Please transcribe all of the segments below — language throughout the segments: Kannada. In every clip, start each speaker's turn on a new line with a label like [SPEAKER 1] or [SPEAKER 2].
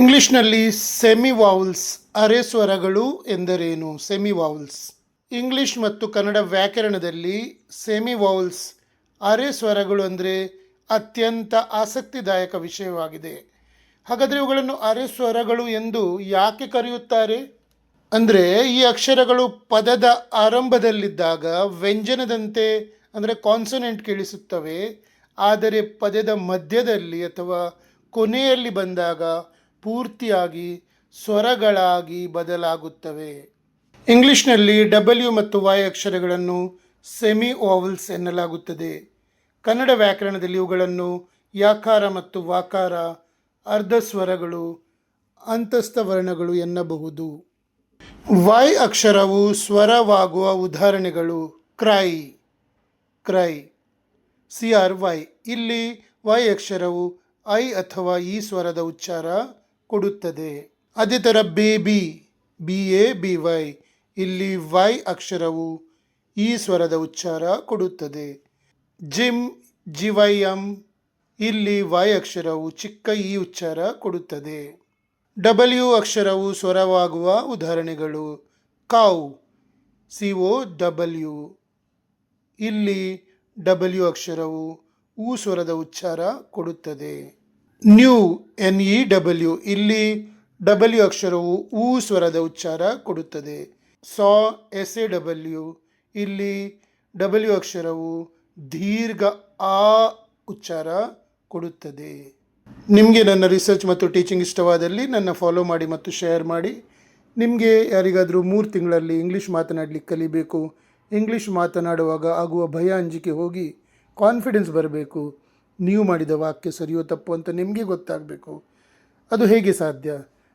[SPEAKER 1] ಇಂಗ್ಲಿಷ್ನಲ್ಲಿ ಸೆಮಿವಾವಲ್ಸ್ ಅರೆ ಸ್ವರಗಳು ಎಂದರೇನು? ಸೆಮಿವಾವಲ್ಸ್. ಇಂಗ್ಲಿಷ್ ಮತ್ತು ಕನ್ನಡ ವ್ಯಾಕರಣದಲ್ಲಿ ಸೆಮಿವಾವಲ್ಸ್ ಅರೆ ಸ್ವರಗಳು ಅಂದರೆ ಅತ್ಯಂತ ಆಸಕ್ತಿದಾಯಕ ವಿಷಯವಾಗಿದೆ. ಹಾಗಾದರೆ ಇವುಗಳನ್ನು ಅರೆ ಸ್ವರಗಳು ಎಂದು ಯಾಕೆ ಕರೆಯುತ್ತಾರೆ? ಅಂದರೆ ಈ ಅಕ್ಷರಗಳು ಪದದ ಆರಂಭದಲ್ಲಿದ್ದಾಗ ವ್ಯಂಜನದಂತೆ ಅಂದರೆ ಕಾನ್ಸನೆಂಟ್ ಕೇಳಿಸುತ್ತವೆ, ಆದರೆ ಪದದ ಮಧ್ಯದಲ್ಲಿ ಅಥವಾ ಕೊನೆಯಲ್ಲಿ ಬಂದಾಗ ಪೂರ್ತಿಯಾಗಿ ಸ್ವರಗಳಾಗಿ ಬದಲಾಗುತ್ತವೆ. ಇಂಗ್ಲಿಷ್ನಲ್ಲಿ ಡಬ್ಲ್ಯೂ ಮತ್ತು ವೈ ಅಕ್ಷರಗಳನ್ನು ಸೆಮಿ ವಾವಲ್ಸ್ ಎನ್ನಲಾಗುತ್ತದೆ. ಕನ್ನಡ ವ್ಯಾಕರಣದಲ್ಲಿ ಇವುಗಳನ್ನು ಯಾಕಾರ ಮತ್ತು ವಾಕಾರ, ಅರ್ಧ ಸ್ವರಗಳು, ಅಂತಸ್ಥ ವರ್ಣಗಳು ಎನ್ನಬಹುದು. ವೈ ಅಕ್ಷರವು ಸ್ವರವಾಗುವ ಉದಾಹರಣೆಗಳು ಕ್ರೈ, ಕ್ರೈ, CRY. ಇಲ್ಲಿ ವೈ ಅಕ್ಷರವು ಐ ಅಥವಾ ಈ ಸ್ವರದ ಉಚ್ಚಾರ ಕೊಡುತ್ತದೆ. ಅದೇ ಥರ ಬೇಬಿ, BABY. ಇಲ್ಲಿ ವೈ ಅಕ್ಷರವು ಈ ಸ್ವರದ ಉಚ್ಚಾರ ಕೊಡುತ್ತದೆ. Gym, GYM. ಇಲ್ಲಿ ವೈ ಅಕ್ಷರವು ಚಿಕ್ಕ ಈ ಉಚ್ಚಾರ ಕೊಡುತ್ತದೆ. ಡಬ್ಲ್ಯೂ ಅಕ್ಷರವು ಸ್ವರವಾಗುವ ಉದಾಹರಣೆಗಳು ಕೌ, COW. ಇಲ್ಲಿ ಡಬ್ಲ್ಯೂ ಅಕ್ಷರವು ಊ ಸ್ವರದ ಉಚ್ಚಾರ ಕೊಡುತ್ತದೆ. New, NEW. ಇಲ್ಲಿ ಡಬ್ಲ್ಯೂ ಅಕ್ಷರವು ಊ ಸ್ವರದ ಉಚ್ಚಾರ ಕೊಡುತ್ತದೆ. ಸಾ, SAW. ಇಲ್ಲಿ ಡಬ್ಲ್ಯೂ ಅಕ್ಷರವು ದೀರ್ಘ ಆ ಉಚ್ಚಾರ ಕೊಡುತ್ತದೆ. ನಿಮಗೆ ನನ್ನ ರಿಸರ್ಚ್ ಮತ್ತು ಟೀಚಿಂಗ್ ಇಷ್ಟವಾದಲ್ಲಿ ನನ್ನ ಫಾಲೋ ಮಾಡಿ ಮತ್ತು ಶೇರ್ ಮಾಡಿ. ನಿಮಗೆ ಯಾರಿಗಾದರೂ 3 ತಿಂಗಳಲ್ಲಿ ಇಂಗ್ಲೀಷ್ ಮಾತನಾಡಲಿಕ್ಕೆ ಕಲಿಬೇಕು, ಇಂಗ್ಲೀಷ್ ಮಾತನಾಡುವಾಗ ಆಗುವ ಭಯ ಅಂಜಿಕೆ ಹೋಗಿ ಕಾನ್ಫಿಡೆನ್ಸ್ ಬರಬೇಕು, ನೀವು ಮಾಡಿದ ವಾಕ್ಯ ಸರಿಯೋ ತಪ್ಪು ಅಂತ ನಿಮಗೆ ಗೊತ್ತಾಗಬೇಕು. ಅದು ಹೇಗೆ ಸಾಧ್ಯ?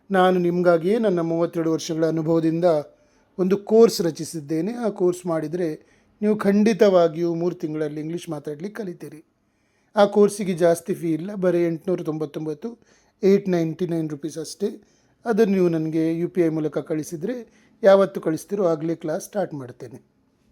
[SPEAKER 1] ನಾನು ನಿಮಗಾಗಿಯೇ ನನ್ನ 32 ವರ್ಷಗಳ ಅನುಭವದಿಂದ ಒಂದು ಕೋರ್ಸ್ ರಚಿಸಿದ್ದೇನೆ. ಆ ಕೋರ್ಸ್ ಮಾಡಿದರೆ ನೀವು ಖಂಡಿತವಾಗಿಯೂ 3 ತಿಂಗಳಲ್ಲಿ ಇಂಗ್ಲೀಷ್ ಮಾತಾಡಲಿಕ್ಕೆ ಕಲಿತೀರಿ. ಆ ಕೋರ್ಸಿಗೆ ಜಾಸ್ತಿ ಫೀ ಇಲ್ಲ, ಬರೀ 899, 899 ರುಪೀಸ್ ಅಷ್ಟೇ. ಅದನ್ನು ನೀವು ನನಗೆ UPI ಮೂಲಕ ಕಳಿಸಿದರೆ ಯಾವತ್ತು ಕಳಿಸ್ತೀರೋ ಆಗಲೇ ಕ್ಲಾಸ್ ಸ್ಟಾರ್ಟ್ ಮಾಡ್ತೇನೆ.